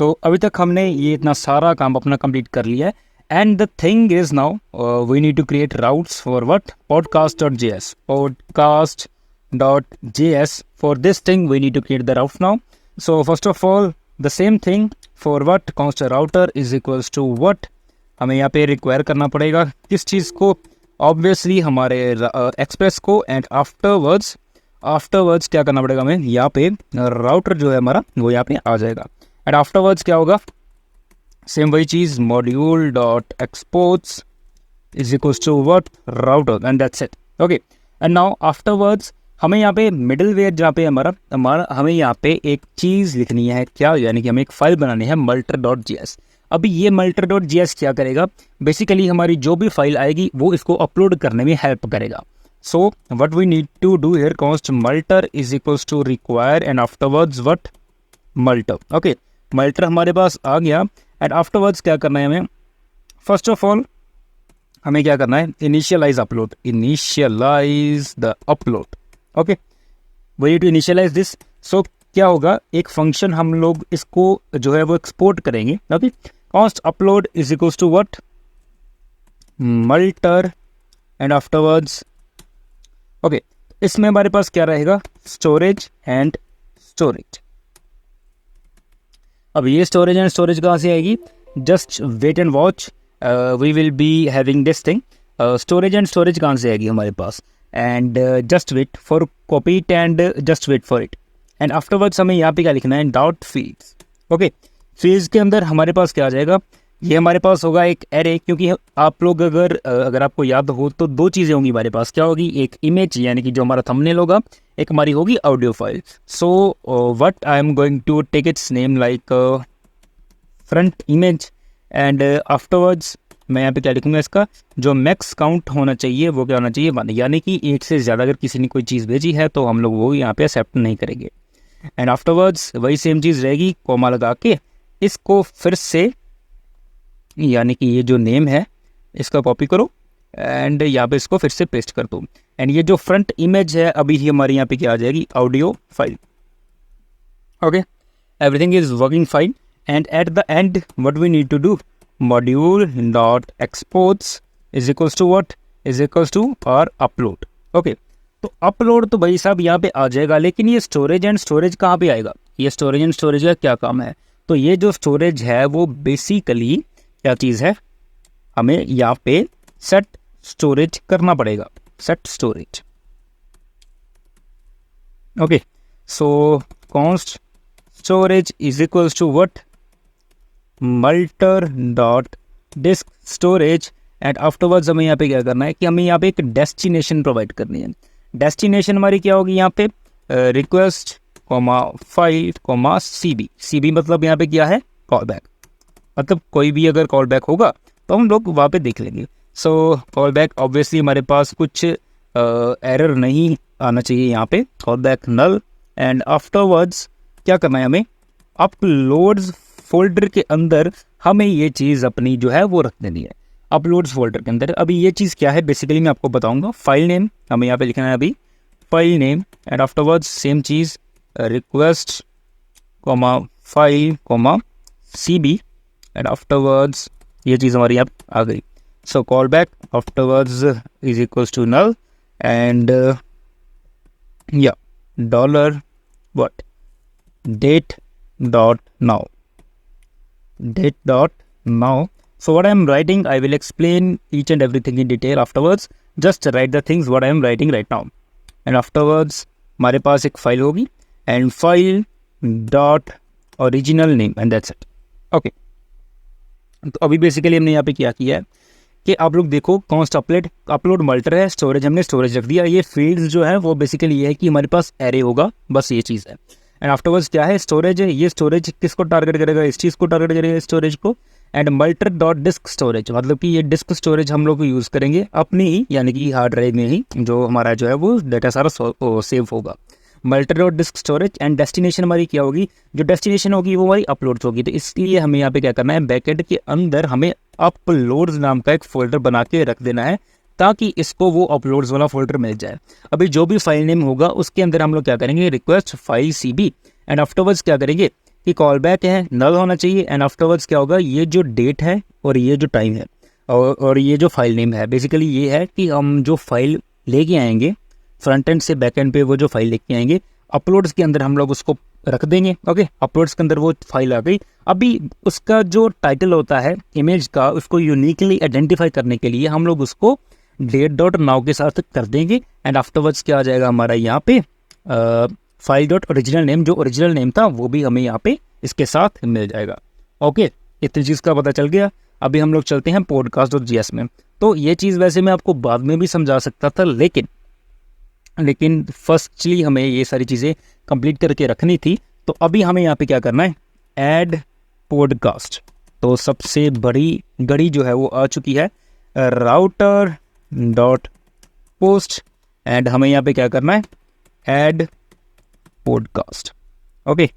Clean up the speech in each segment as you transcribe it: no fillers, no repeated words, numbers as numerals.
अभी तक हमने ये इतना सारा काम अपना कंप्लीट कर लिया है and the thing is now we need to create routes for what podcast.js for this thing we need to create the routes now. So first of all the same thing for what const router is equals to what हमें यहाँ पे require करना पड़ेगा किस चीज़ को, obviously हमारे express को. And afterwards क्या करना पड़ेगा हमें, यहाँ पे राउटर जो है हमारा वो यहाँ पे आ जाएगा. एंड आफ्टरवर्ड्स क्या होगा, सेम वही चीज़, module dot exports is equals to what router and that's it. Okay. And now afterwards हमें यहाँ पे मिडलवेयर जहाँ पे हमारा हमें यहाँ पे एक चीज़ लिखनी है, क्या, यानी कि हमें एक फाइल बनानी है multer.js. अभी ये multer.js क्या करेगा, बेसिकली हमारी जो भी फाइल आएगी वो इसको अपलोड करने में हेल्प करेगा. So what we need to do here, const multer is equals to require and afterwards what multer. Okay, multer हमारे पास आ गया. एंड आफ्टरवर्ड्स क्या करना है हमें, फर्स्ट ऑफ ऑल हमें क्या करना है, initialize the upload. Okay, we need to initialize this. So क्या होगा, एक फंक्शन हम लोग इसको जो है वो एक्सपोर्ट करेंगे. Okay, const upload is equals to what multer and afterwards. Okay, इसमें हमारे पास क्या रहेगा, स्टोरेज एंड स्टोरेज. अब ये स्टोरेज एंड स्टोरेज कहाँ से आएगी, just wait and watch, we will be having this thing. Storage and storage कहाँ से आएगी हमारे पास, and just wait for copy it and just wait for it. And afterwards हमें यहाँ पे क्या लिखना है, डॉट फील्ड्स. ओके, फील्ड्स के अंदर हमारे पास क्या आ जाएगा, ये हमारे पास होगा एक एरे, क्योंकि आप लोग अगर आपको याद हो तो दो चीज़ें होंगी हमारे पास, क्या होगी, एक इमेज यानी कि जो हमारा थंबनेल होगा, एक हमारी होगी audio file. So what I am going to take its name like front image. And afterwards मैं यहाँ पे क्या लिखूंगा, इसका जो मैक्स काउंट होना चाहिए वो क्या होना चाहिए, 1, यानी कि एक से ज़्यादा अगर किसी ने कोई चीज़ भेजी है तो हम लोग वो यहाँ पे एक्सेप्ट नहीं करेंगे. एंड आफ्टरवर्ड्स वही सेम चीज़ रहेगी, कॉमा लगा के इसको फिर से, यानी कि ये जो नेम है इसका कॉपी करो एंड यहाँ पे इसको फिर से पेस्ट कर दो. एंड ये जो फ्रंट इमेज है अभी ही हमारे यहाँ पे क्या आ जाएगी, audio file. Okay, everything is working fine. And at the end what we need to do, module dot exports is equals to what, is equals to और अपलोड. ओके, तो अपलोड तो भाई साहब यहाँ पे आ जाएगा, लेकिन ये स्टोरेज एंड स्टोरेज कहाँ पे आएगा, ये स्टोरेज एंड स्टोरेज का क्या काम है. तो ये जो स्टोरेज है वो बेसिकली क्या चीज़ है, हमें यहाँ पे सेट स्टोरेज करना पड़ेगा, set storage. Okay, so const storage is equals to what multer dot disk storage. And afterwards हमें यहाँ पे क्या करना है कि हमें यहाँ पे एक डेस्टिनेशन प्रोवाइड करनी है. डेस्टिनेशन हमारी क्या होगी यहाँ पे, request comma file comma CB मतलब यहाँ पे क्या है, कॉल बैक. मतलब कोई भी अगर कॉल बैक होगा तो हम लोग वहाँ पे देख लेंगे. सो कॉल बैक ऑब्वियसली हमारे पास कुछ एरर नहीं आना चाहिए यहाँ पे, call back null. And afterwards क्या करना है हमें, अपलोड्स फोल्डर के अंदर हमें ये चीज़ अपनी जो है वो रख देनी है, अपलोड्स फोल्डर के अंदर. अभी ये चीज़ क्या है बेसिकली मैं आपको बताऊंगा. फाइल नेम हमें यहाँ पे लिखना है अभी, file name. And afterwards same चीज़, request comma file comma CB. And afterwards ये चीज़ हमारी यहाँ आ गई. So call back afterwards is equals to null and या dollar what date dot now. So what I am writing, I will explain each and everything in detail afterwards. Just write the things what I am writing right now. And afterwards हमारे पास एक file होगी and file dot original name and that's it. Okay. तो अभी basically हमने यहाँ पे क्या किया है कि आप लोग देखो, const अपलोड multer है, स्टोरेज हमने स्टोरेज रख दिया. ये फील्ड्स जो है वो बेसिकली ये है कि हमारे पास एरे होगा, बस ये चीज़ है. एंड आफ्टरवर्ड्स क्या है, स्टोरेज है. ये स्टोरेज किसको टारगेट करेगा, इस चीज़ को टारगेट करेगा, स्टोरेज को. And multer dot disk storage मतलब कि ये डिस्क स्टोरेज हम लोग यूज़ करेंगे अपनी ही, यानी कि हार्ड ड्राइव में ही जो हमारा जो है वो डाटा सारा सेव होगा. multer dot disk storage. And destination हमारी क्या होगी, जो डेस्टिनेशन होगी वो हमारी अपलोड्स होगी. तो इसलिए हमें यहाँ पे क्या करना है, बैकएंड के अंदर हमें अपलोड्स नाम का एक फोल्डर बना के रख देना है ताकि इसको वो अपलोड्स वाला फोल्डर मिल जाए. अभी जो भी फाइल नेम होगा उसके अंदर हम लोग क्या करेंगे, request file CB. And afterwards क्या करेंगे, कि कॉल बैक है नल होना चाहिए, एंड आफ्टरवर्ड्स क्या होगा, ये जो डेट है और ये जो टाइम है और ये जो फाइल नेम है, बेसिकली ये है कि हम जो फाइल लेके आएंगे फ्रंट एंड से बैक एंड पे, वो जो फाइल लेके आएंगे अपलोड्स के अंदर हम लोग उसको रख देंगे। ओके, अपलोड्स के अंदर वो फाइल आ गई। अभी उसका जो टाइटल होता है इमेज का, उसको यूनिकली आइडेंटिफाई करने के लिए हम लोग उसको date.now के साथ कर देंगे, एंड आफ्टरवर्ड्स क्या आ जाएगा हमारा यहाँ पे फाइल डॉट ओरिजिनल नेम, जो ओरिजिनल नेम था वो भी हमें यहाँ पे इसके साथ मिल जाएगा। ओके, इतनी चीज़ का पता चल गया। अभी हम लोग चलते हैं podcast.js में। तो ये चीज़ वैसे मैं आपको बाद में भी समझा सकता था, लेकिन फर्स्टली हमें ये सारी चीज़ें कंप्लीट करके रखनी थी। तो अभी हमें यहाँ पे क्या करना है, ऐड पॉडकास्ट। तो सबसे बड़ी गड़ी जो है वो आ चुकी है, राउटर डॉट पोस्ट, एंड हमें यहाँ पे क्या करना है, ऐड पॉडकास्ट। ओके,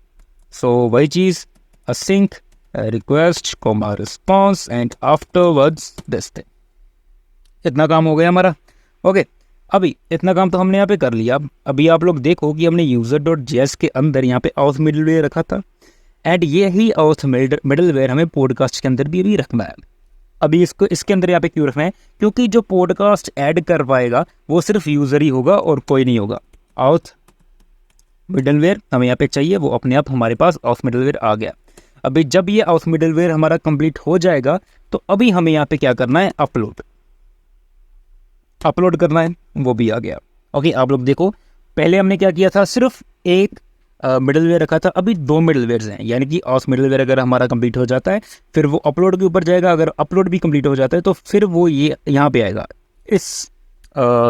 सो वही चीज़, async request comma response and afterwards this thing. इतना काम हो गया हमारा। ओके, अभी इतना काम तो हमने यहाँ पे कर लिया। अभी आप लोग देखो कि हमने user.js के अंदर यहाँ पे auth मिडलवेयर रखा था, एंड ये ही auth मिडलवेयर हमें पॉडकास्ट के अंदर भी रखना है। अभी इसको इसके अंदर यहाँ पे क्यों रखना है, क्योंकि जो पॉडकास्ट ऐड कर पाएगा वो सिर्फ यूज़र ही होगा और कोई नहीं होगा। auth मिडलवेयर हमें यहाँ पे चाहिए, वो अपने आप हमारे पास auth मिडलवेयर आ गया। अभी जब ये auth मिडलवेयर हमारा कंप्लीट हो जाएगा तो अभी हमें यहाँ पे क्या करना है, अपलोड करना है, वो भी आ गया। ओके, आप लोग देखो, पहले हमने क्या किया था, सिर्फ एक मिडलवेयर रखा था, अभी 2 मिडलवेयर्स हैं, यानी कि ऑस मिडलवेयर अगर हमारा कंप्लीट हो जाता है फिर वो अपलोड के ऊपर जाएगा, अगर अपलोड भी कंप्लीट हो जाता है तो फिर वो ये यहाँ पे आएगा इस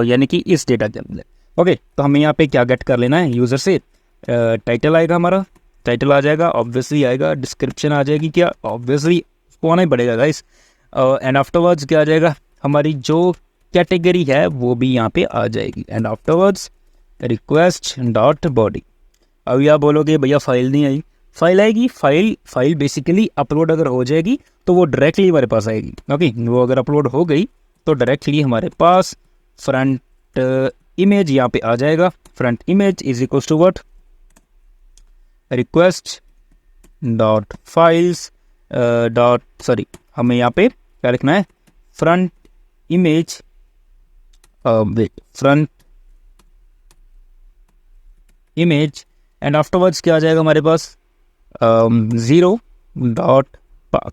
यानी कि इस डेटा के अंदर। ओके, तो हमें यहाँ पे क्या गेट कर लेना है, यूज़र से टाइटल आएगा, हमारा टाइटल आ जाएगा, ऑब्वियसली आएगा, डिस्क्रिप्शन आ जाएगी, क्या ऑब्वियसली उसको आना ही पड़ेगा गाइस, एंड आफ्टरवर्ड्स क्या आ जाएगा, हमारी जो कैटेगरी है वो भी यहाँ पे आ जाएगी, and afterwards request dot body. अभी आप बोलोगे भैया फाइल नहीं आई, फाइल आएगी, फाइल बेसिकली अपलोड अगर हो जाएगी तो वो डायरेक्टली हमारे पास आएगी। ओके, वो अगर अपलोड हो गई तो डायरेक्टली हमारे पास फ्रंट इमेज यहाँ पे आ जाएगा। Front image is equal to what, request dot files dot sorry, हमें यहाँ पे क्या लिखना है, front image front image, and afterwards क्या आ जाएगा हमारे पास, 0 dot path,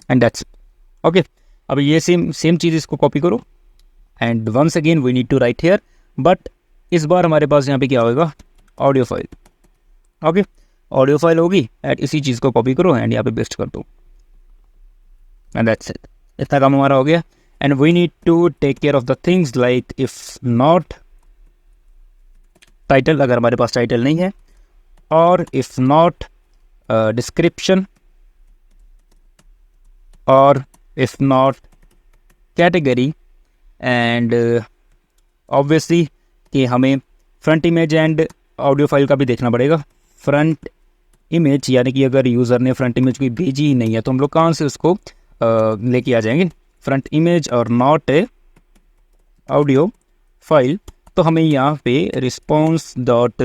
and that's it. Okay, अब ये सेम चीज़ इसको कॉपी करो, and once again we need to write here, but इस बार हमारे पास यहाँ पे क्या होगा, audio file. Okay, audio file होगी, एंड इसी चीज़ को कॉपी करो एंड यहाँ पे पेस्ट कर दो, एंड दैट्स इट। इतना काम हमारा हो गया, and we need to take care of the things like if not title, अगर हमारे पास टाइटल नहीं है, और if not description, और if not category, and obviously कि हमें front image and audio file का भी देखना पड़ेगा। फ्रंट इमेज यानी कि अगर यूज़र ने फ्रंट इमेज कोई भेजी ही नहीं है तो हम लोग कहाँ से उसको लेके आ जाएंगे, फ्रंट इमेज और नॉट ए ऑडियो फाइल। तो हमें यहाँ पे रिस्पॉन्स डॉट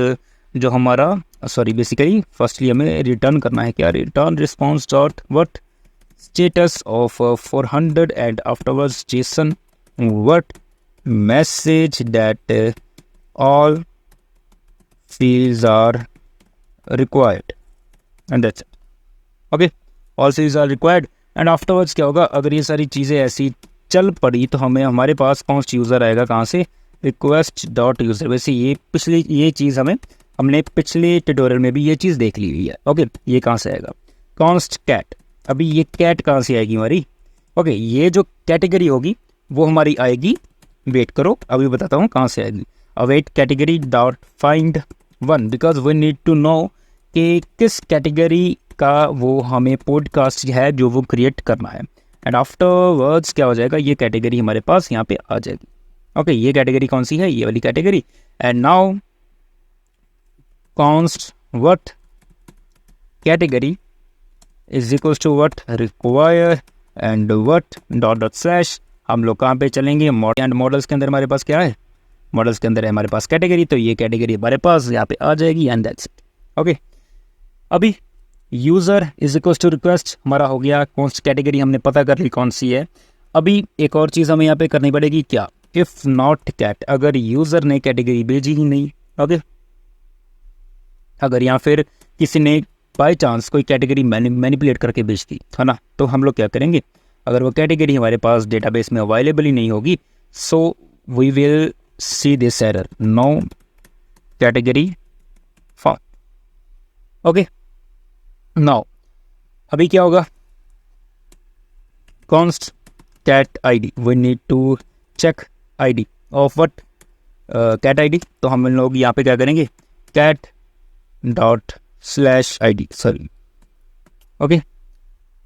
जो हमारा बेसिकली फर्स्टली हमें रिटर्न करना है, क्या, return response dot what status of 400 and afterwards JSON what message that all fields are required, and that's it. Okay, all fields are required, and afterwards क्या होगा, अगर ये सारी चीज़ें ऐसी चल पड़ी तो हमें हमारे पास कॉन्स्ट यूज़र आएगा, कहाँ से, रिक्वेस्ट डॉट यूज़र। वैसे ये चीज़ हमने पिछले ट्यूटोरियल में भी ये चीज़ देख ली हुई है। ओके, ये कहाँ से आएगा, कॉन्स्ट कैट। अभी ये कैट कहाँ से आएगी हमारी, ओके, ये जो कैटेगरी होगी वो हमारी आएगी, वेट करो अभी बताता हूँ कहाँ से आएगी, await category dot find one, because we need to know कि किस कैटेगरी का वो हमें पॉडकास्ट है जो वो क्रिएट करना है, एंड आफ्टरवर्ड्स क्या हो जाएगा, ये कैटेगरी हमारे पास यहाँ पे आ जाएगी। ओके, ये कैटेगरी कौन सी है, ये वाली category, and now const what category is equal to what require and what dot dot slash. हम लोग कहाँ पे चलेंगे, एंड मॉडल्स के अंदर हमारे पास क्या है, मॉडल्स के अंदर है हमारे पास कैटेगरी, तो ये कैटेगरी हमारे पास यहाँ पे आ जाएगी, एंड दैट्स इट। ओके, अभी user is equals to request हमारा हो गया, कौन सी कैटेगरी हमने पता कर ली कौन सी है। अभी एक और चीज़ हमें यहाँ पे करनी पड़ेगी, क्या, इफ़ नॉट कैट, अगर यूज़र ने कैटेगरी भेजी ही नहीं, ओके, अगर या फिर किसी ने बाई चांस कोई कैटेगरी मैनिपुलेट करके भेज दी है ना, तो हम लोग क्या करेंगे, अगर वो कैटेगरी हमारे पास डेटाबेस में अवेलेबल ही नहीं होगी, so we will see this error, no category found. Okay, now अभी क्या होगा, const cat ID, we need to check ID of what, cat ID. तो हम लोग यहाँ पे क्या करेंगे, cat dot slash ID, sorry, okay,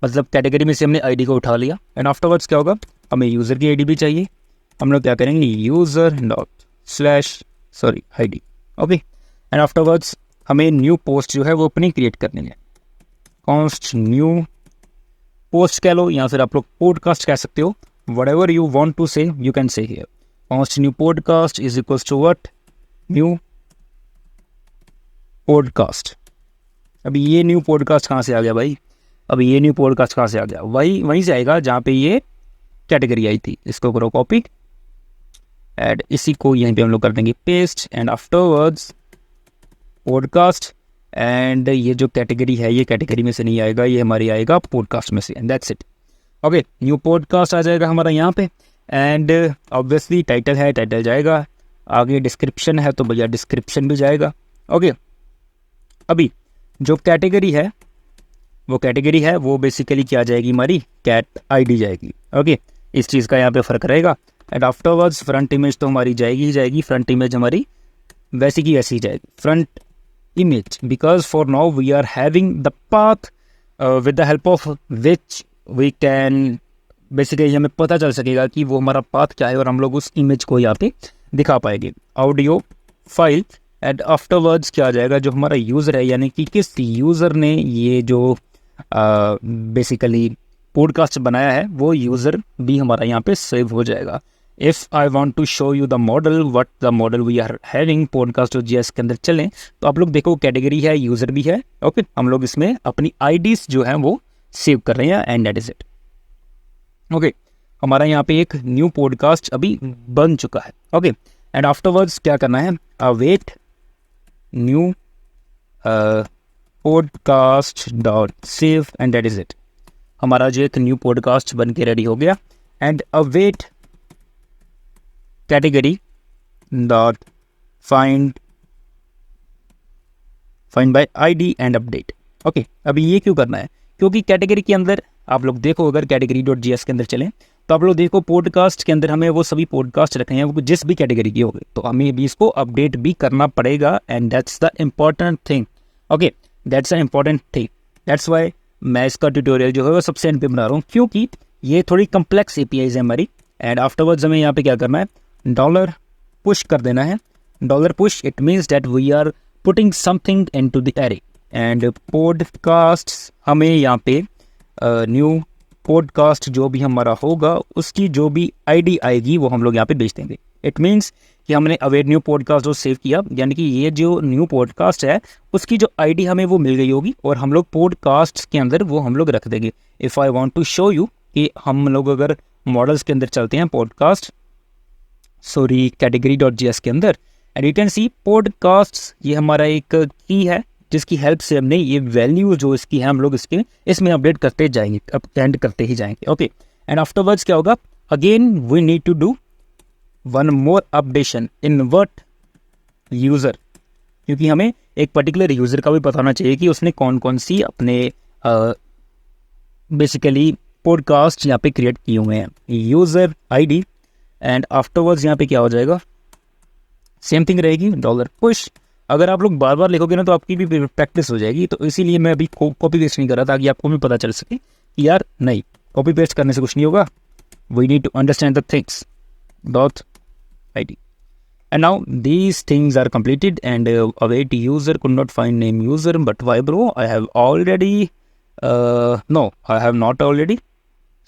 मतलब कैटेगरी में से हमने आईडी को उठा लिया। एंड आफ्टरवर्ड्स क्या होगा, हमें यूज़र की आईडी भी चाहिए, हम लोग क्या करेंगे, user dot slash sorry ID, okay. And afterwards हमें न्यू पोस्ट जो है वो अपनी क्रिएट करनी है, कॉन्स्ट न्यू पोस्ट कह लो या फिर आप लोग पॉडकास्ट कह सकते हो, whatever you want to say you can say here, const new podcast is equals to what, new podcast। अभी ये न्यू पॉडकास्ट कहाँ से आ गया भाई, अभी ये न्यू पॉडकास्ट कहाँ से आ गया, वहीं से आएगा जहाँ पे ये कैटेगरी आई थी। इसको करो कॉपी एंड इसी को यहीं पे हम लोग कर देंगे paste, and afterwards podcast, and ये जो कैटेगरी है ये कैटेगरी में से नहीं आएगा, ये हमारी आएगा पॉडकास्ट में से, and that's it. Okay, new podcast आ जाएगा हमारा यहाँ पे, एंड ऑब्वियसली टाइटल है, टाइटल जाएगा, आगे डिस्क्रिप्शन है तो भैया डिस्क्रिप्शन भी जाएगा। ओके, अभी जो कैटेगरी है वो बेसिकली क्या जाएगी, हमारी कैट आईडी जाएगी। ओके, इस चीज़ का यहाँ पे फ़र्क रहेगा। एंड आफ्टरवर्ड्स फ्रंट इमेज तो हमारी जाएगी ही जाएगी, फ्रंट इमेज हमारी वैसी की वैसी ही जाएगी, front image, because for now we are having the path with the help of which we can, basically हमें पता चल सकेगा कि वो हमारा पाथ क्या है और हम लोग उस इमेज को यहाँ पे दिखा पाएंगे, ऑडियो फाइल। एंड आफ्टरवर्ड्स क्या आ जाएगा, जो हमारा यूज़र है, यानी कि किस यूज़र ने ये जो बेसिकली पॉडकास्ट बनाया है, वो यूज़र भी हमारा यहाँ पे सेव हो जाएगा। If I want to show you the model, what the model we are having podcast.js के अंदर चलें, तो आप लोग देखो कैटेगरी है, यूज़र भी है। ओके, हम लोग इसमें अपनी आईडीज़ जो हैं वो सेव कर रहे हैं, and that is it. Okay, हमारा यहाँ पे एक न्यू पॉडकास्ट अभी बन चुका है। ओके, एंड आफ्टरवर्ड्स क्या करना है, await new podcast dot save, and that is it. हमारा जो एक न्यू पॉडकास्ट बन के रेडी हो गया, and await category dot find bye ID and update. Okay, अभी ये क्यों करना है, क्योंकि कैटेगरी के अंदर आप लोग देखो, अगर कैटेगरी डॉट जी एस के अंदर चलें तो आप लोग देखो पॉडकास्ट के अंदर हमें वो सभी पॉडकास्ट रखे हैं, वो जिस भी कैटेगरी की हो गए, तो हमें भी इसको अपडेट भी करना पड़ेगा, and that's the important thing. Okay, that's the important thing, that's why मैं इसका ट्यूटोरियल जो है वो सबसे एंड पे बना रहा हूँ, क्योंकि ये थोड़ी कम्प्लेक्स एपीआईज है हमारी। एंड आफ्टरवर्ड्स हमें यहाँ पे क्या करना है, डॉलर पुश कर देना है, dollar push, it means that we are putting something into the array, and podcast हमें यहाँ पे न्यू पॉडकास्ट जो भी हमारा होगा उसकी जो भी आईडी आएगी वो हम लोग यहाँ पे भेज देंगे। इट मीन्स कि हमने अवेट न्यू पॉडकास्ट जो सेव किया, यानी कि ये जो न्यू पॉडकास्ट है उसकी जो आईडी हमें वो मिल गई होगी, और हम लोग पॉडकास्ट के अंदर वो हम लोग रख देंगे। If I want to show you कि हम लोग अगर मॉडल्स के अंदर चलते हैं, पॉडकास्ट सॉरी कैटेगरी डॉट जी एस के अंदर, and you can see podcast, ये हमारा एक की है जिसकी हेल्प से हमने ये वैल्यू जो इसकी है हम लोग इसमें अपडेट करते जाएंगे, अपडेट करते ही जाएंगे। ओके, एंड आफ्टरवर्ड्स क्या होगा, again we need to do one more updation in what user, क्योंकि हमें एक पर्टिकुलर यूज़र का भी पता होना चाहिए कि उसने कौन कौन सी अपने बेसिकली पॉडकास्ट यहाँ पे क्रिएट किए हुए हैं, यूज़र आईडी। एंड आफ्टरवर्ड्स यहाँ पे क्या हो जाएगा, सेम थिंग रहेगी, डॉलर पुश। अगर आप लोग बार बार लिखोगे ना तो आपकी भी प्रैक्टिस हो जाएगी, तो इसीलिए मैं अभी कॉपी पेस्ट नहीं कर रहा ताकि आपको भी पता चल सके कि यार नहीं, कॉपी पेस्ट करने से कुछ नहीं होगा, we need to understand the things dot id. And now these things are completed, and await user could not find name user, but why bro, I have already no, I have not already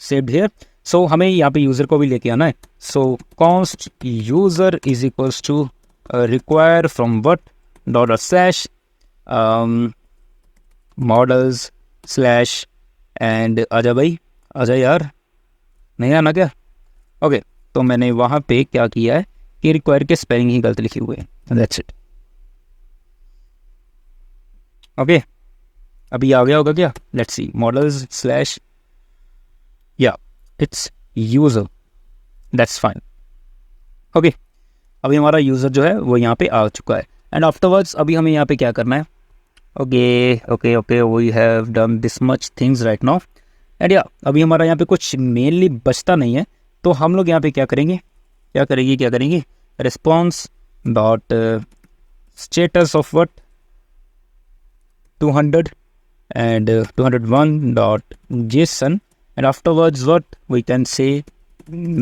saved here. So हमें यहाँ पे user को भी लेके आना है, so const user is equals to require from what dollar slash models slash and आजा भाई, आजा यार, नहीं आना क्या? ओके, तो मैंने वहाँ पे क्या किया है कि रिक्वायर के स्पेलिंग ही गलत लिखे हुए हैं, दैट्स इट। ओके, अभी आ गया होगा क्या? लेट्स सी, मॉडल्स स्लैश, या it's user, that's fine. Okay, अभी हमारा यूज़र जो है वो यहाँ पे आ चुका है। एंड आफ्टरवर्ड्स अभी हमें यहाँ पे क्या करना है? Okay okay okay, we have done this much things right now. And या अभी हमारा यहाँ पे कुछ मेनली बचता नहीं है, तो हम लोग यहाँ पे क्या करेंगे, response dot status of what 200 and 201 dot json, and afterwards what we can say,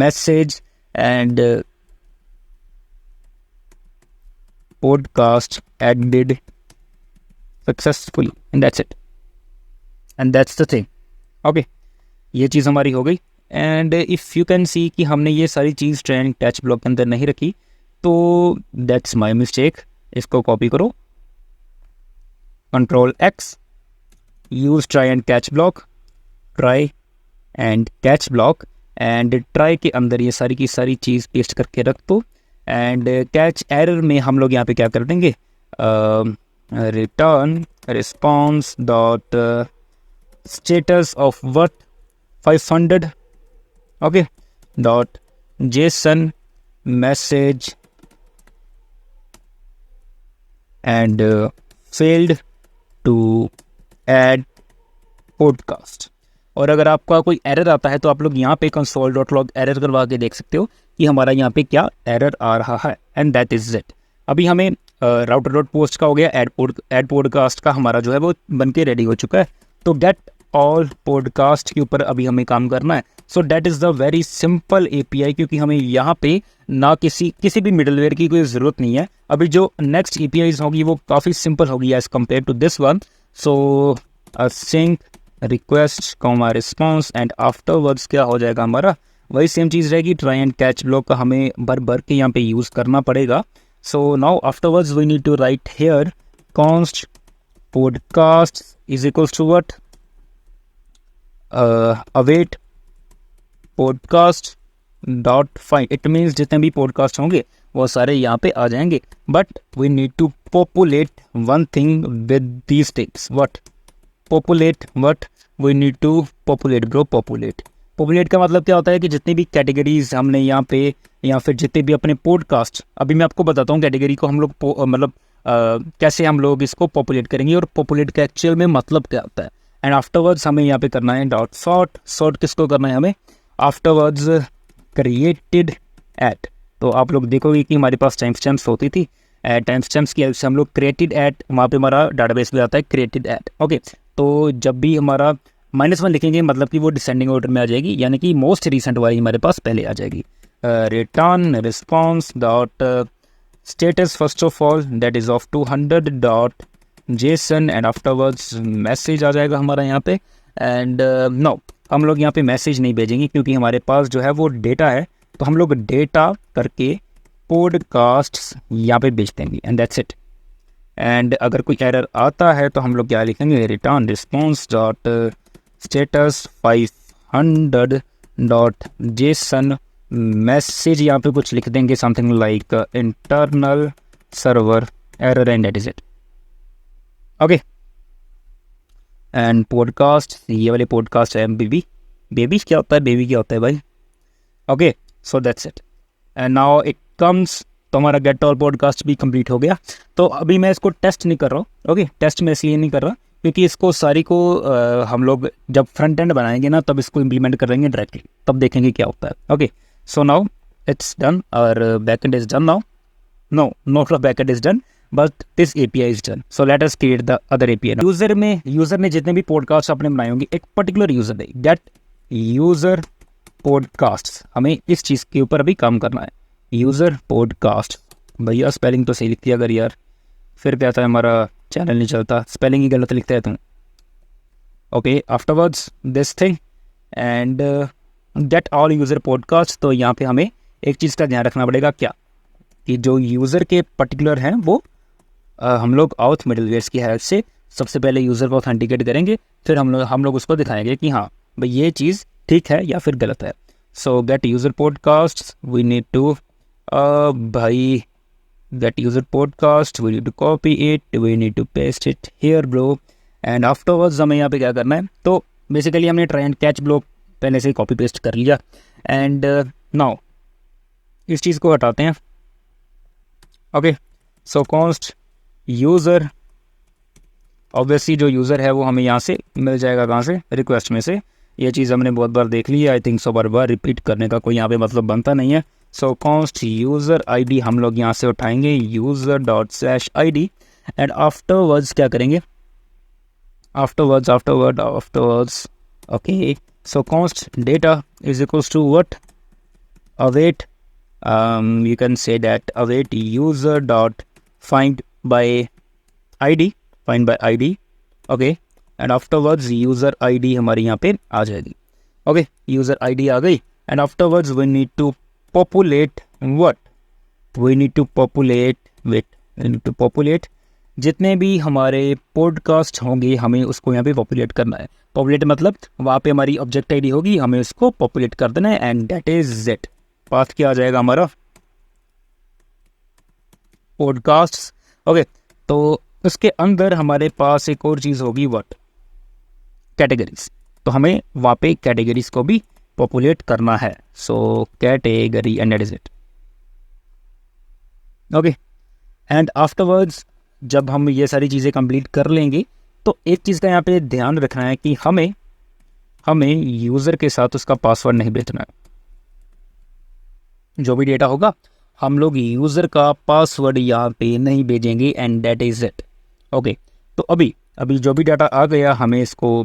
message and podcast added successfully, and that's it, and that's the thing. Okay, ये चीज़ हमारी हो गई। एंड इफ़ यू कैन सी कि हमने ये सारी चीज़ training touch block के अंदर नहीं रखी, तो दैट्स माय मिस्टेक। इसको कॉपी करो, control x, use try and catch block, try and catch block, and try के अंदर ये सारी की सारी चीज़ पेस्ट करके रख दो। एंड कैच एरर में हम लोग यहाँ पे क्या कर देंगे, return response dot status of what 500, okay, dot JSON message and failed to add podcast. और अगर आपका कोई एरर आता है तो आप लोग यहाँ पे console.log एरर करवा के देख सकते हो कि हमारा यहाँ पे क्या एरर आ रहा है, एंड दैट इज़ इट। अभी हमें router.post का हो गया, ऐड पॉडकास्ट का हमारा जो है वो बन के रेडी हो चुका है। तो गेट ऑल पॉडकास्ट के ऊपर अभी हमें काम करना है। So that is the very simple API, क्योंकि हमें यहाँ पे ना किसी भी मिडलवेयर की कोई ज़रूरत नहीं है। अभी जो नेक्स्ट APIs होगी वो काफ़ी सिंपल होगी as compare to this one. So sync request comma response, and afterwards क्या हो जाएगा हमारा, वही सेम चीज़ रहेगी। ट्राई एंड कैच ब्लॉक का हमें भर के यहाँ पे यूज़ करना पड़ेगा। So now afterwards we need to write here const podcast is equals to what, await podcast dot find. It means जितने भी पॉडकास्ट होंगे वो सारे यहाँ पे आ जाएंगे, but we need to populate one thing with these tips. What populate, what we need to populate bro, populate का मतलब क्या होता है कि जितनी भी कैटेगरीज हमने यहाँ पे, या फिर जितने भी अपने पॉडकास्ट, अभी मैं आपको बताता हूँ कैटेगरी को हम लोग मतलब कैसे हम लोग इसको पॉपुलेट करेंगे और पॉपुलेट का एक्चुअल में मतलब क्या होता है। एंड आफ्टरवर्ड्स हमें यहाँ पे करना है डॉट सॉर्ट किसको करना है हमें, आफ्टरवर्ड्स क्रिएटेड एट। तो आप लोग देखोगे कि हमारे पास टाइम स्टैम्प्स होती थी, टाइम स्टैम्प्स की हेल्प से हम लोग क्रिएटेड एट, वहाँ पे हमारा डाटाबेस भी आता है क्रिएटेड एट। ओके, तो जब भी हमारा -1 लिखेंगे मतलब कि वो डिसेंडिंग ऑर्डर में आ जाएगी, यानी कि मोस्ट रिसेंट वाली हमारे पास पहले आ जाएगी। Return response dot status first of all that is of 200 dot JSON, and afterwards message आ जाएगा हमारा यहाँ पे। एंड नो, हम लोग यहाँ पे मैसेज नहीं भेजेंगे क्योंकि हमारे पास जो है वो डेटा है, तो हम लोग डेटा करके पॉडकास्ट्स यहाँ पे भेज देंगे, एंड दैट्स इट। एंड अगर कोई एरर आता है तो हम लोग क्या लिखेंगे, return response dot status 500 dot JSON message, यहाँ पे कुछ लिख देंगे something like internal server error, and that is it. Okay, and podcast, ये वाले पॉडकास्ट है बेबी क्या होता है, बेबी क्या होता है भाई। Okay, so that's it, and now it comes, तो हमारा गेट ऑल पॉडकास्ट भी कंप्लीट हो गया। तो अभी मैं इसको टेस्ट नहीं कर रहा हूँ, ओके, टेस्ट मैं इसलिए नहीं कर रहा क्योंकि इसको सारी को हम लोग जब फ्रंट एंड बनाएंगे ना तब इसको इम्प्लीमेंट करेंगे डायरेक्टली, तब देखेंगे क्या होता है। Okay, so now it's done, और back end is done now, no not the back end is done but this API is done. So let us create the other API। User ने जितने भी podcast आपने बनाए होंगे, एक particular user ने, get user podcast, हमें इस चीज़ के ऊपर अभी काम करना है। यूज़र पॉडकास्ट, भैया स्पेलिंग तो सही लिखती है अगर यार, फिर क्या था हमारा चैनल नहीं चलता, स्पेलिंग ही गलत लिखता है तुम। Okay, afterwards this thing and get all user podcast. तो यहाँ पे हमें एक चीज़ का ध्यान रखना पड़ेगा, क्या कि जो यूज़र के पर्टिकुलर हैं वो हम लोग आउथ मिडलवेयर्स की हेल्प से सबसे पहले यूज़र को ऑथेंटिकेट करेंगे, फिर हम लोग उसको दिखाएंगे कि हाँ भाई ये चीज़ ठीक है या फिर गलत है। So get user podcast, we need to भाई get user podcast, we need to copy it, we need to paste it here bro, and afterwards हमें यहाँ पे क्या करना है, तो बेसिकली हमने ट्राई एंड कैच ब्लॉक पहले से ही कॉपी पेस्ट कर लिया। एंड नाउ इस चीज़ को हटाते हैं। Okay, so const user, obviously जो यूज़र है वो हमें यहाँ से मिल जाएगा, कहाँ से, रिक्वेस्ट में से। ये चीज़ हमने बहुत बार देख ली है, I think so bar bar repeat करने का कोई यहाँ पे मतलब बनता नहीं है। सो कॉन्स्ट यूज़र ID हम लोग यहाँ से उठाएंगे user./id, एंड आफ्टरवर्ड्स क्या करेंगे, afterwards okay, so const data is equals to what, await, you can say that await user.find by id, okay, and afterwards user ID हमारी यहाँ पे आ जाएगी। ओके, यूज़र ID आ गई, and afterwards we need to populate what, we need to populate जितने भी हमारे पॉडकास्ट होंगे हमें उसको यहाँ पे पॉपुलेट करना है। पॉपुलेट मतलब वहाँ पे हमारी ऑब्जेक्ट ID होगी, हमें उसको पॉपुलेट कर देना है, and that is it. Path क्या आ जाएगा हमारा, पॉडकास्ट। ओके, तो उसके अंदर हमारे पास एक और चीज़ होगी व्हाट, कैटेगरीज, तो हमें वहाँ पे कैटेगरीज को भी पॉपुलेट करना है। So category and that is it. Okay, and afterwards जब हम ये सारी चीज़ें कंप्लीट कर लेंगे तो एक चीज़ का यहाँ पे ध्यान रखना है कि हमें यूज़र के साथ उसका पासवर्ड नहीं भेजना है। जो भी डेटा होगा हम लोग यूज़र का पासवर्ड यहाँ पे नहीं भेजेंगे, and that is it. Okay, तो अभी जो भी डाटा आ गया हमें इसको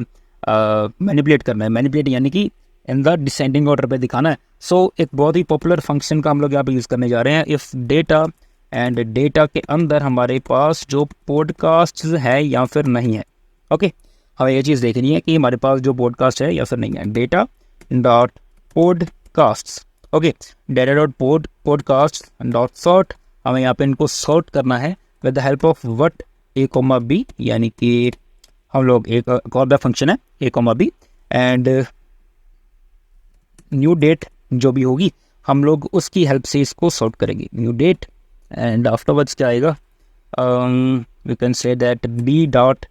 मैनिपुलेट करना है। मैनिपुलेट यानी कि इन द डिसेंडिंग ऑर्डर पे दिखाना है। सो एक बहुत ही पॉपुलर फंक्शन का हम लोग यहाँ पे यूज़ करने जा रहे हैं, इफ़ डेटा, एंड डेटा के अंदर हमारे पास जो पॉडकास्ट है या फिर नहीं है। ओके, हमें ये चीज़ देखनी है कि हमारे पास जो पॉडकास्ट है या फिर नहीं है। Data dot podcast, okay, data dot podcast dot sort, हमें यहाँ पे इनको सॉर्ट करना है with the help of what, A, B, यानी कि हम लोग एक और फंक्शन है A, B, and new date जो भी होगी हम लोग उसकी हेल्प से इसको सॉर्ट करेंगे, न्यू डेट। एंड आफ्टरवर्ड्स क्या आएगा, we can say that B dot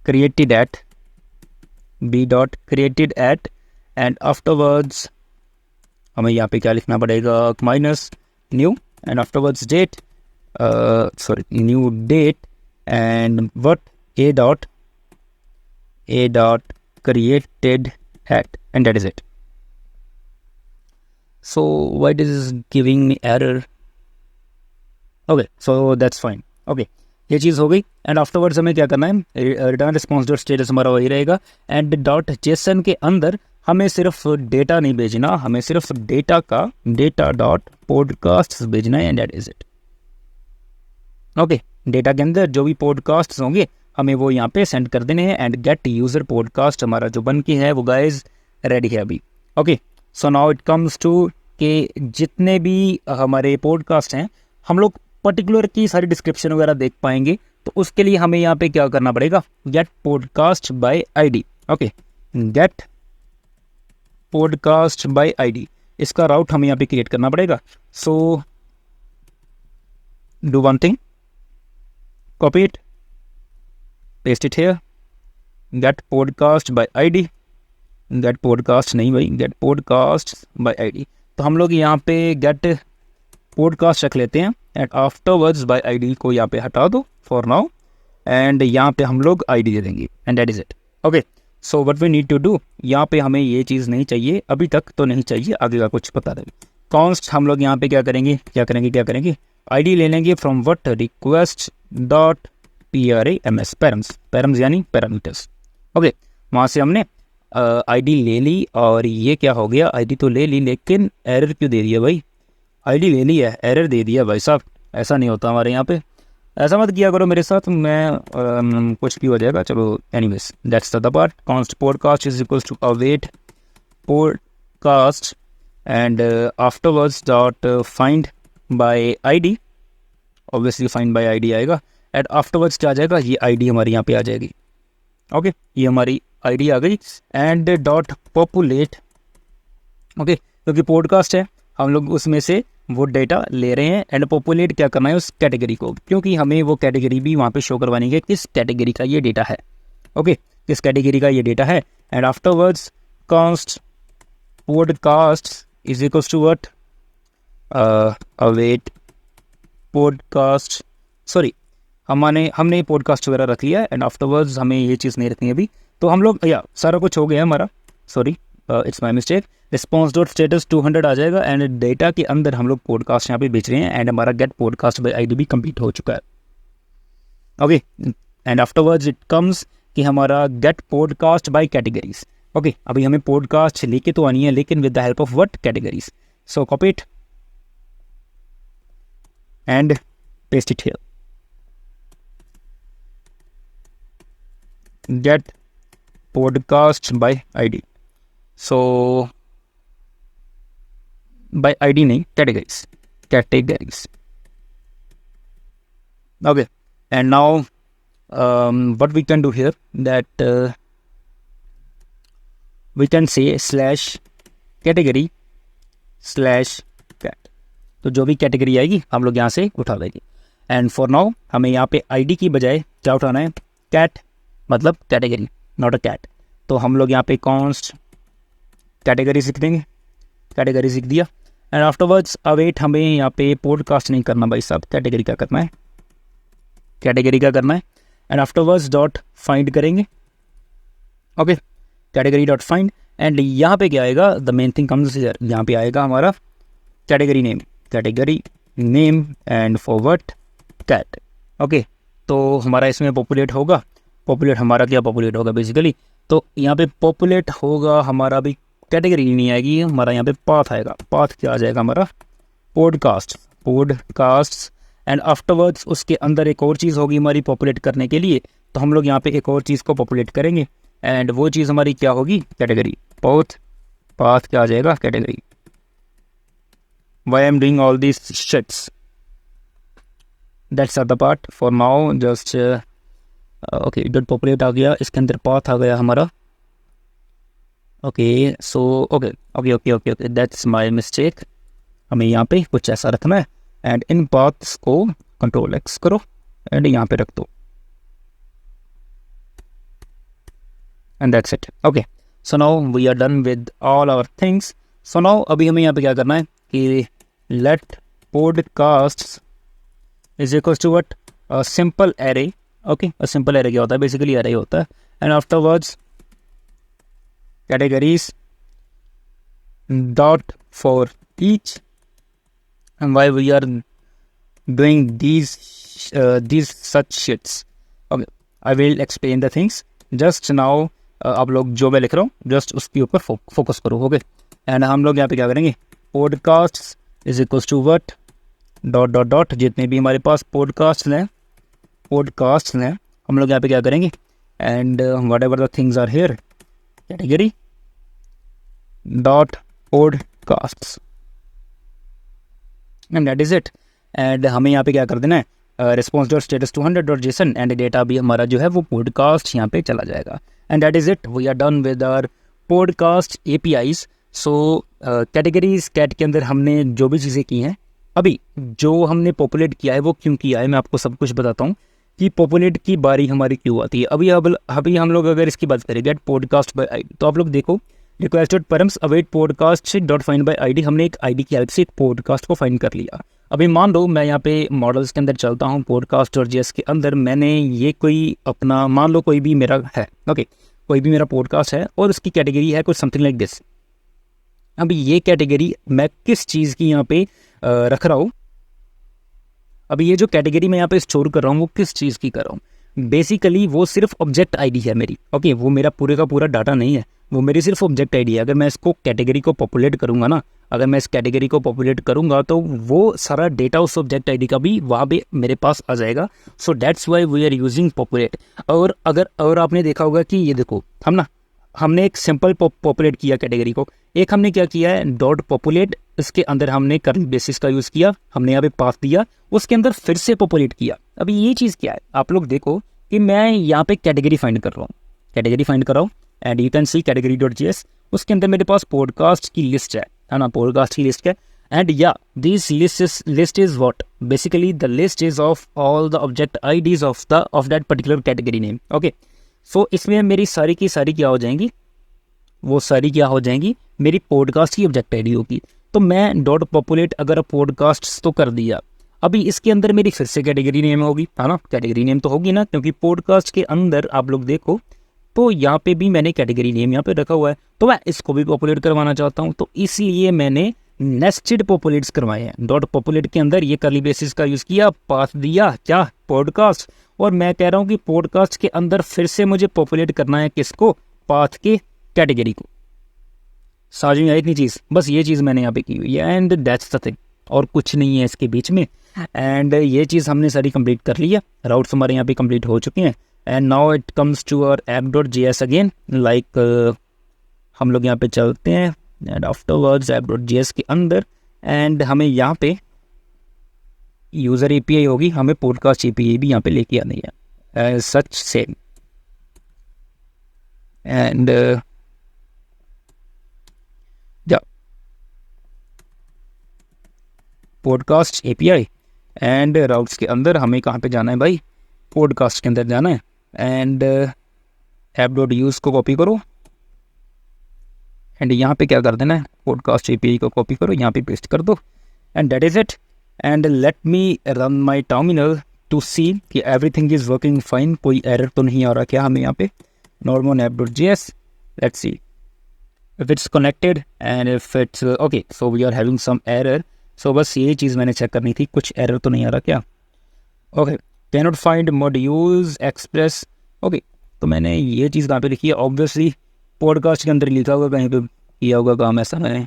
created at, and afterwards हमें यहाँ पे क्या लिखना पड़ेगा, minus new, and afterwards date, new date, and what, A dot created at, and that is it. So why this is giving me error? Okay, so that's fine. Okay, ये चीज़ हो गई, and afterwards हमें क्या करना है, return response dot status हमारा वही रहेगा, एंड डॉट जेसन के अंदर हमें सिर्फ डेटा नहीं भेजना, हमें सिर्फ डेटा डॉट पॉडकास्ट भेजना है, and that is it. Okay, data के अंदर जो भी पॉडकास्ट होंगे हमें वो यहाँ पे सेंड कर देने हैं, एंड गेट यूज़र पॉडकास्ट हमारा जो बन के है वो गाइज रेडी है अभी। Okay, so now it comes to कि जितने भी हमारे पॉडकास्ट हैं हम लोग पर्टिकुलर की सारी डिस्क्रिप्शन वगैरह देख पाएंगे, तो उसके लिए हमें यहाँ पे क्या करना पड़ेगा, get podcast by ID। Okay, get podcast by ID, इसका राउट हमें यहाँ पे क्रिएट करना पड़ेगा। So do one thing, copy it, paste it here, get podcast by ID, get podcast नहीं भाई, गेट पॉडकास्ट बाय ID। तो हम लोग यहाँ पे गेट पॉडकास्ट रख लेते हैं, एंड आफ्टरवर्ड्स बाय ID को यहाँ पे हटा दो फॉर नाउ, एंड यहाँ पे हम लोग ID दे देंगे, and that is it. Okay, so what we need to do, यहाँ पे हमें ये चीज़ नहीं चाहिए, अभी तक तो नहीं चाहिए, आगे का कुछ पता नहीं। कॉन्स्ट हम लोग यहाँ पे क्या करेंगे, ID ले लेंगे from what, request dot PRAMS, params यानी पैरामीटर्स। ओके, वहाँ से हमने ID ले ली, और ये क्या हो गया, ID तो ले ली लेकिन एरर क्यों दे दिया भाई, ID ले ली है एरर दे दिया भाई साहब, ऐसा नहीं होता हमारे यहाँ पे, ऐसा मत किया करो मेरे साथ, मैं कुछ भी हो जाएगा। चलो anyways that's the part. Const podcast is equals to await podcast, and afterwards dot find by ID, obviously find by ID आएगा, एंड आफ्टरवर्ड्स क्या आ जाएगा, ये आईडी हमारी यहाँ पे आ जाएगी। ओके, ये हमारी आईडी आ गई एंड डॉट पॉपुलेट। ओके, क्योंकि पॉडकास्ट है हम लोग उसमें से वो डेटा ले रहे हैं एंड पॉपुलेट क्या करना है उस कैटेगरी को, क्योंकि हमें वो कैटेगरी भी वहाँ पे शो करवानी है किस कैटेगरी का ये डेटा है। ओके, किस कैटेगरी का ये डेटा है। And afterwards const podcast is equals to what, await podcast, sorry हमने पॉडकास्ट वगैरह रख लिया है एंड आफ्टरवर्ड्स हमें ये चीज़ नहीं रखनी अभी। तो हम लोग या सारा कुछ हो गया हमारा, sorry it's my mistake. Response dot status 200 आ जाएगा एंड डेटा के अंदर हम लोग पॉडकास्ट यहाँ पे बेच रहे हैं एंड हमारा गेट पॉडकास्ट बाय आईडी भी कंप्लीट हो चुका है। Okay, and afterwards it comes कि हमारा get podcast by categories. Okay, अभी हमें पॉडकास्ट लेके तो आनी है लेकिन with the help of what, categories. So copy it and paste it here. Get podcast by ID. So by ID नहीं, categories. Okay, and now what we can do here that we can say slash category slash cat. तो जो भी category आएगी हम लोग यहाँ से उठा लेंगे। एंड फॉर नाउ हमें यहाँ पे आईडी की बजाय क्या उठाना है, कैट, मतलब कैटेगरी, नॉट अ कैट। तो हम लोग यहाँ पे कॉन्स्ट कैटेगरी सीख देंगे, कैटेगरी सीख दिया एंड आफ्टरवर्ड्स अवेट हमें यहाँ पे पॉडकास्ट नहीं करना भाई साहब, कैटेगरी का करना है, कैटेगरी का करना है एंड आफ्टरवर्ड्स डॉट फाइंड करेंगे। Okay, category dot find and यहाँ पे क्या आएगा, the main thing comes here, यहाँ पे आएगा हमारा category name and forward cat. Okay, तो हमारा इसमें पॉपुलेट होगा, पॉपुलेट हमारा क्या पॉपुलेट होगा बेसिकली, तो यहाँ पे पॉपुलेट होगा हमारा भी, कैटेगरी नहीं आएगी हमारा, यहाँ पे पाथ आएगा। पाथ क्या आ जाएगा हमारा, पॉडकास्ट एंड आफ्टरवर्ड्स उसके अंदर एक और चीज़ होगी हमारी पॉपुलेट करने के लिए, तो हम लोग यहाँ पे एक और चीज़ को पॉपुलेट करेंगे एंड वो चीज़ हमारी क्या होगी, कैटेगरी। पाथ क्या आ जाएगा, category. Why I am doing all this shits, that's the part for now. Just okay, dot populate आ गया, इसके अंदर पाथ आ गया हमारा। Okay, so okay that's my mistake. हमें यहाँ पे कुछ ऐसा रखना है एंड इन पाथ्स को कंट्रोल एक्स करो एंड यहाँ पे रख दो and that's it. Okay, so now we are done with all our things. So now अभी हमें यहाँ पे क्या करना है कि let podcast is equals to what, simple array. Okay, simple array क्या होता है, बेसिकली एरे होता है and afterwards categories dot for each and why we are doing these such shits. Okay, I will explain the things. Just now आप लोग जो मैं लिख रहा हूँ जस्ट उसके ऊपर फोकस करो। ओके, एंड हम लोग यहाँ पे क्या करेंगे, podcast is equals to what, dot dot dot, जितने भी हमारे पास पॉडकास्ट हैं हम लोग यहाँ पे क्या करेंगे and whatever the things are here, category dot podcast and that is it. And हमें यहाँ पे क्या कर देना है, response dot status 200.json and data भी हमारा जो है वो पॉडकास्ट यहाँ पे चला जाएगा and that is it. We are done with our podcast APIs। So categories cat के अंदर हमने जो भी चीज़ें की हैं, अभी जो हमने पॉपुलेट किया है वो क्यों किया है मैं आपको सब कुछ बताता हूँ कि पॉपुलेट की बारी हमारी क्यों आती है। अभी हम लोग अगर इसकी बात करें गेट पॉडकास्ट बाय आईडी, तो आप लोग देखो requested params await podcast dot find bye ID, हमने एक आईडी की हेल्प से एक पॉडकास्ट को फाइंड कर लिया। अभी मान लो मैं यहाँ पे मॉडल्स के अंदर चलता हूँ, पॉडकास्ट और JS के अंदर मैंने ये कोई अपना, मान लो कोई भी मेरा है, ओके, कोई भी मेरा पॉडकास्ट है और उसकी कैटेगरी है कुछ समथिंग लाइक दिस। अभी ये कैटेगरी मैं किस चीज़ की यहाँ पे रख रहा हूँ, अभी ये जो कैटेगरी मैं यहाँ पे स्टोर कर रहा हूँ वो किस चीज़ की कर रहा हूँ, बेसिकली वो सिर्फ ऑब्जेक्ट आईडी है मेरी। ओके, वो मेरा पूरे का पूरा डाटा नहीं है, वो मेरी सिर्फ ऑब्जेक्ट आईडी है। अगर मैं इसको कैटेगरी को पॉपुलेट करूँगा ना, अगर मैं इस कैटेगरी को पॉपुलेट करूँगा तो वो सारा डेटा उस ऑब्जेक्ट आईडी का भी वहाँ पे मेरे पास आ जाएगा। So that's why we are using populate. और आपने देखा होगा कि ये देखो हम ना हमने एक सिंपल पॉपुलेट किया कैटेगरी को, एक हमने क्या किया है डॉट पॉपुलेट, इसके अंदर हमने कर्ली बेसिस का यूज़ किया, हमने यहाँ पे पाथ दिया, उसके अंदर फिर से पॉपुलेट किया। अभी ये चीज़ क्या है, आप लोग देखो कि मैं यहाँ पे कैटेगरी फाइंड कर रहा हूँ, कैटेगरी फाइंड कर रहा हूँ and you can C category dot GS, उसके अंदर मेरे पास पॉडकास्ट की लिस्ट है ना, पॉडकास्ट की लिस्ट है। एंड या this list is what, basically the list is of all the object IDs of that particular category name. Okay, so इसमें मेरी सारी की सारी क्या हो जाएंगी, वो सारी क्या हो जाएंगी, मेरी पॉडकास्ट की ऑब्जेक्ट आईडी होगी। तो मैं डॉट पॉपुलेट अगर पॉडकास्ट तो कर दिया, अभी इसके अंदर मेरी फिर से कैटेगरी नेम होगी, है ना, कैटेगरी नेम तो होगी ना, क्योंकि पॉडकास्ट के अंदर आप लोग देखो तो यहाँ पे भी मैंने कैटेगरी नेम यहाँ पे रखा हुआ है, तो मैं इसको भी पॉपुलेट करवाना चाहता हूँ, तो इसलिए मैंने नेस्टेड पॉपुलेट्स करवाए हैं। डॉट पॉपुलेट के अंदर ये कर्ली ब्रेसेस का यूज़ किया, पाथ दिया क्या, पॉडकास्ट, और मैं कह रहा हूँ कि पॉडकास्ट के अंदर फिर से मुझे पॉपुलेट करना है किसको, पाथ के कैटेगरी को। समझ में आई इतनी चीज़, बस ये चीज़ मैंने यहाँ पे की हुई है एंड दैट्स द थिंग, और कुछ नहीं है इसके बीच में। एंड ये चीज़ हमने सारी कंप्लीट कर ली है, राउट्स हमारे यहाँ पे कंप्लीट हो चुके हैं। And now it comes to our app dot ji S again, like हम लोग यहाँ पे चलते हैं and afterwards app dot ji S के अंदर, एंड हमें यहाँ पे यूज़र एपीआई होगी, हमें पॉडकास्ट एपीआई भी यहाँ पे लेके आनी है सच सेम। एंड जा पॉडकास्ट एपीआई एंड राउट्स के अंदर हमें कहाँ पे जाना है भाई, पॉडकास्ट के अंदर जाना है। एंड ऐप डॉट यूज़ को कॉपी करो एंड यहाँ पे क्या कर देना है, पॉडकास्ट एपीआई को कॉपी करो, यहाँ पे पेस्ट कर दो and that is it. And let me run my terminal to see कि एवरीथिंग इज़ वर्किंग फाइन, कोई एरर तो नहीं आ रहा क्या हमें यहाँ पे। Normal app dot ji S, let's see if it's connected and if it's okay, so we are having some error, so बस ये चीज़ मैंने चेक करनी थी, कुछ एरर तो नहीं आ रहा क्या। Okay, cannot find modules express, okay, तो मैंने ये चीज़ कहाँ पे लिखी है, ऑब्वियसली पॉडकास्ट के अंदर लिखा होगा, कहीं पे किया होगा काम ऐसा मैंने,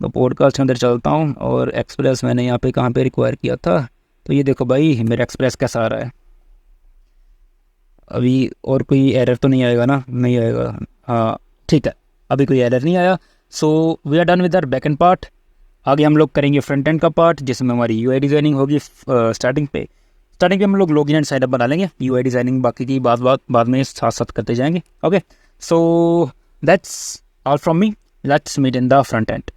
तो पॉडकास्ट के अंदर चलता हूँ और एक्सप्रेस मैंने यहाँ पे कहाँ पे रिक्वायर किया था, तो ये देखो भाई मेरा एक्सप्रेस कैसा आ रहा है अभी, और कोई एरर तो नहीं आएगा ना, नहीं आएगा, हाँ ठीक है, अभी कोई एरर नहीं आया। So we are done with our back end part. आगे हम लोग करेंगे फ्रंट एंड का पार्ट, जिसमें हमारी यूआई डिज़ाइनिंग होगी। स्टार्टिंग पे हम लोग लॉगिन एंड साइनअप बना लेंगे, यूआई डिज़ाइनिंग बाकी की बाद में साथ साथ करते जाएंगे। Okay, so that's all from me, let's meet in the front and.